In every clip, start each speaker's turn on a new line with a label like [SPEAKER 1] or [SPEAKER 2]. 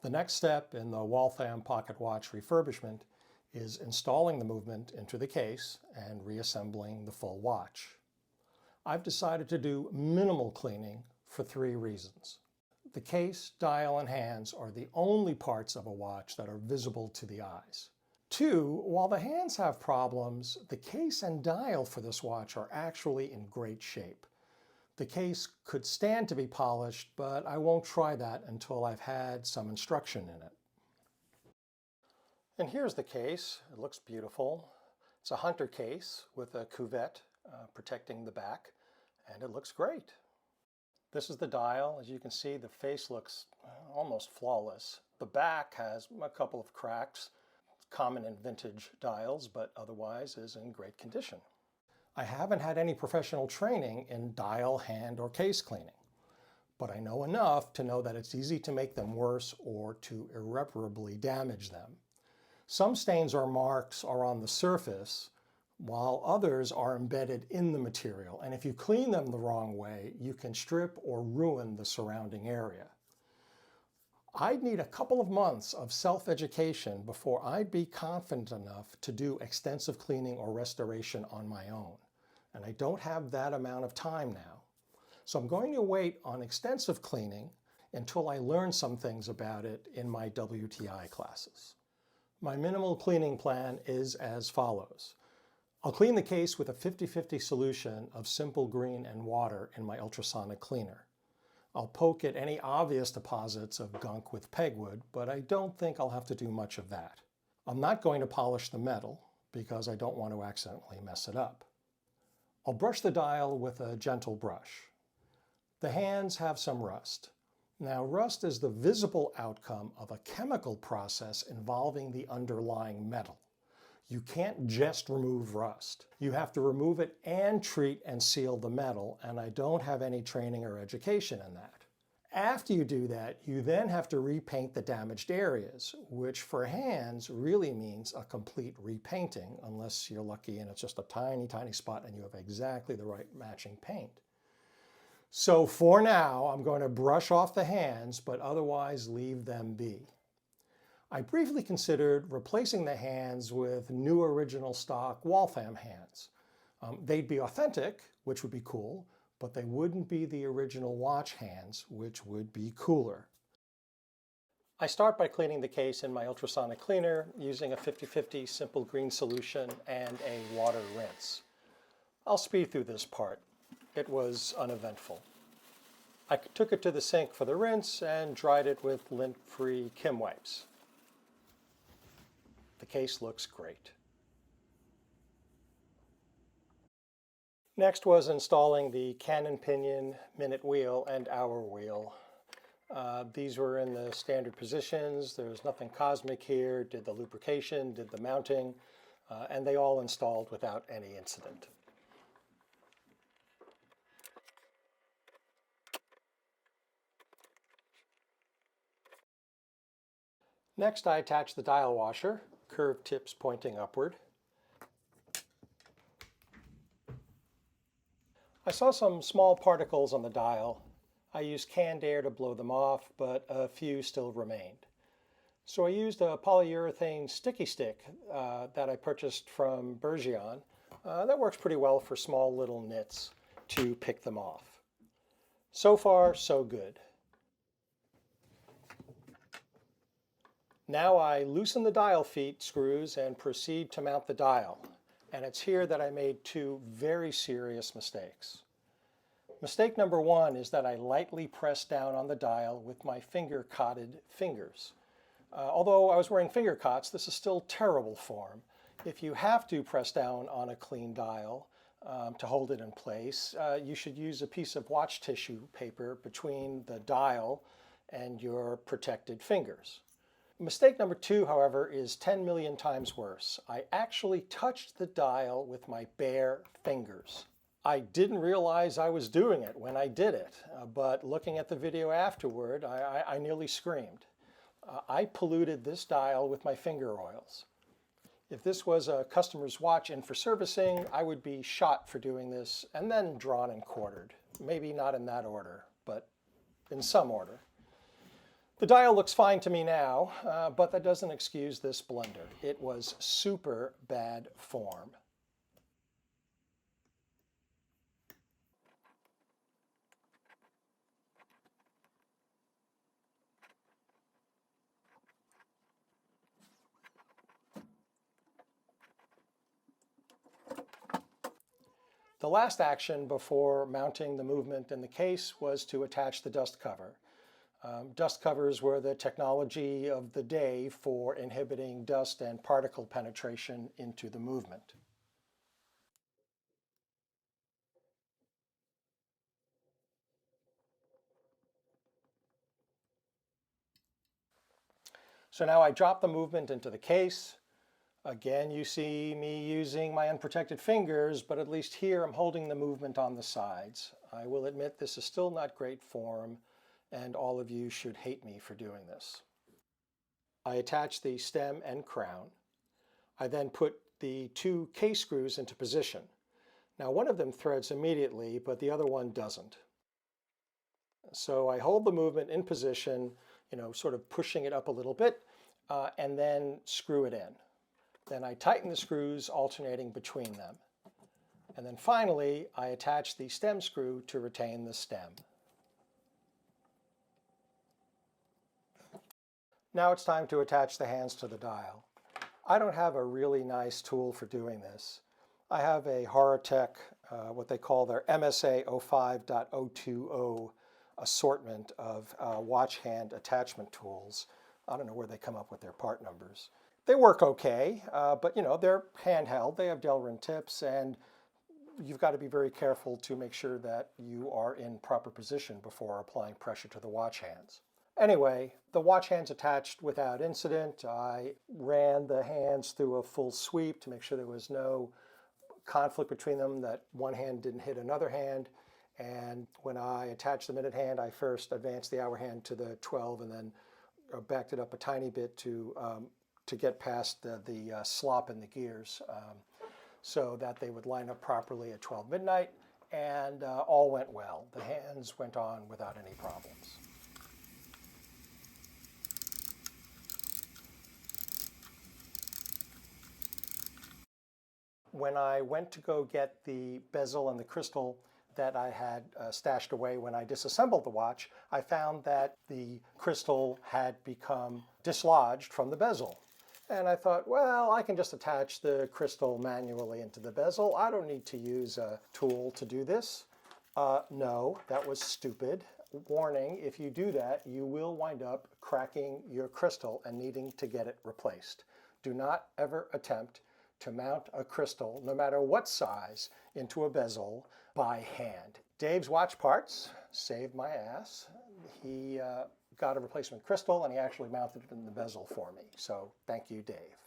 [SPEAKER 1] The next step in the Waltham pocket watch refurbishment is installing the movement into the case and reassembling the full watch. I've decided to do minimal cleaning for 3 reasons. The case, dial, and hands are the only parts of a watch that are visible to the eyes. 2, while the hands have problems, the case and dial for this watch are actually in great shape. The case could stand to be polished, but I won't try that until I've had some instruction in it. And here's the case. It looks beautiful. It's a hunter case with a cuvette protecting the back, and it looks great. This is the dial. As you can see, the face looks almost flawless. The back has a couple of cracks, common in vintage dials, but otherwise is in great condition. I haven't had any professional training in dial, hand, or case cleaning, but I know enough to know that it's easy to make them worse or to irreparably damage them. Some stains or marks are on the surface, while others are embedded in the material, and if you clean them the wrong way, you can strip or ruin the surrounding area. I'd need a couple of months of self-education before I'd be confident enough to do extensive cleaning or restoration on my own, and I don't have that amount of time now. So I'm going to wait on extensive cleaning until I learn some things about it in my WTI classes. My minimal cleaning plan is as follows. I'll clean the case with a 50-50 solution of simple green and water in my ultrasonic cleaner. I'll poke at any obvious deposits of gunk with pegwood, but I don't think I'll have to do much of that. I'm not going to polish the metal because I don't want to accidentally mess it up. I'll brush the dial with a gentle brush. The hands have some rust. Now, rust is the visible outcome of a chemical process involving the underlying metal. You can't just remove rust. You have to remove it and treat and seal the metal, and I don't have any training or education in that. After you do that, you then have to repaint the damaged areas, which for hands really means a complete repainting, unless you're lucky and it's just a tiny, tiny spot and you have exactly the right matching paint. So for now, I'm going to brush off the hands, but otherwise leave them be. I briefly considered replacing the hands with new original stock Waltham hands. They'd be authentic, which would be cool, but they wouldn't be the original watch hands, which would be cooler. I start by cleaning the case in my ultrasonic cleaner using a 50-50 simple green solution and a water rinse. I'll speed through this part. It was uneventful. I took it to the sink for the rinse and dried it with lint-free Kim wipes. The case looks great. Next was installing the cannon pinion, minute wheel, and hour wheel. These were in the standard positions. There's nothing cosmic here. Did the lubrication, did the mounting, and they all installed without any incident. Next, I attached the dial washer, curved tips pointing upward. I saw some small particles on the dial. I used canned air to blow them off, but a few still remained. So I used a polyurethane sticky stick that I purchased from Bergeon. That works pretty well for small little nits to pick them off. So far, so good. Now I loosen the dial feet screws and proceed to mount the dial. And it's here that I made 2 very serious mistakes. Mistake number 1 is that I lightly pressed down on the dial with my finger-cotted fingers. Although I was wearing finger cots, this is still terrible form. If you have to press down on a clean dial to hold it in place, you should use a piece of watch tissue paper between the dial and your protected fingers. Mistake number 2, however, is 10 million times worse. I actually touched the dial with my bare fingers. I didn't realize I was doing it when I did it, but looking at the video afterward, I nearly screamed. I polluted this dial with my finger oils. If this was a customer's watch in for servicing, I would be shot for doing this and then drawn and quartered. Maybe not in that order, but in some order. The dial looks fine to me now, but that doesn't excuse this blunder. It was super bad form. The last action before mounting the movement in the case was to attach the dust cover. Dust covers were the technology of the day for inhibiting dust and particle penetration into the movement. So now I drop the movement into the case. Again, you see me using my unprotected fingers, but at least here I'm holding the movement on the sides. I will admit this is still not great form, and all of you should hate me for doing this. I attach the stem and crown. I then put the two case screws into position. Now one of them threads immediately, but the other one doesn't. So I hold the movement in position, sort of pushing it up a little bit, and then screw it in. Then I tighten the screws, alternating between them. And then finally, I attach the stem screw to retain the stem. Now it's time to attach the hands to the dial. I don't have a really nice tool for doing this. I have a Horatech, what they call their MSA 05.020 assortment of watch hand attachment tools. I don't know where they come up with their part numbers. They work okay, but they're handheld. They have Delrin tips, and you've got to be very careful to make sure that you are in proper position before applying pressure to the watch hands. Anyway, the watch hands attached without incident. I ran the hands through a full sweep to make sure there was no conflict between them, that one hand didn't hit another hand. And when I attached the minute hand, I first advanced the hour hand to the 12 and then backed it up a tiny bit to get past the slop in the gears so that they would line up properly at 12 midnight, and all went well. The hands went on without any problems. When I went to go get the bezel and the crystal that I had stashed away when I disassembled the watch, I found that the crystal had become dislodged from the bezel. And I thought, well, I can just attach the crystal manually into the bezel. I don't need to use a tool to do this. No, that was stupid. Warning, if you do that, you will wind up cracking your crystal and needing to get it replaced. Do not ever attempt to mount a crystal, no matter what size, into a bezel by hand. Dave's Watch Parts saved my ass. He got a replacement crystal, and he actually mounted it in the bezel for me. So thank you, Dave.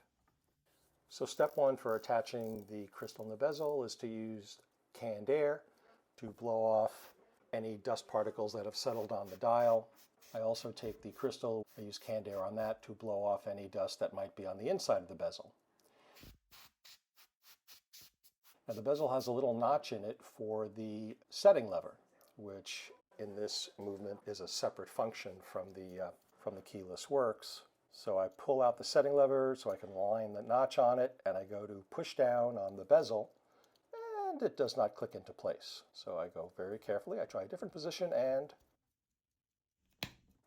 [SPEAKER 1] So step one for attaching the crystal in the bezel is to use canned air to blow off any dust particles that have settled on the dial. I also take the crystal, I use canned air on that to blow off any dust that might be on the inside of the bezel. Now the bezel has a little notch in it for the setting lever, which in this movement is a separate function from the keyless works. So I pull out the setting lever so I can line the notch on it, and I go to push down on the bezel, and it does not click into place. So I go very carefully, I try a different position, and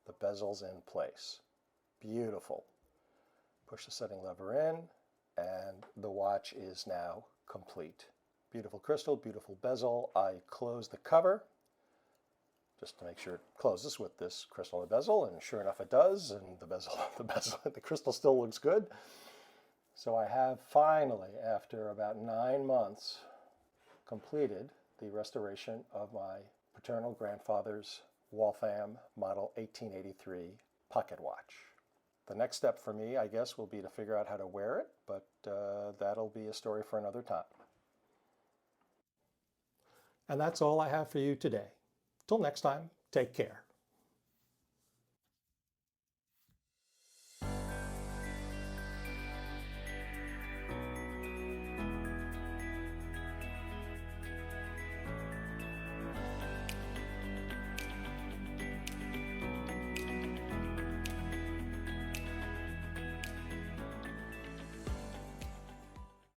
[SPEAKER 1] the bezel's in place. Beautiful. Push the setting lever in, and the watch is now complete. Beautiful crystal, beautiful bezel. I close the cover just to make sure it closes with this crystal and bezel, and sure enough it does, and the crystal still looks good. So I have finally, after about 9 months, completed the restoration of my paternal grandfather's Waltham model 1883 pocket watch. The next step for me, I guess, will be to figure out how to wear it, but that'll be a story for another time. And that's all I have for you today. Till next time, take care.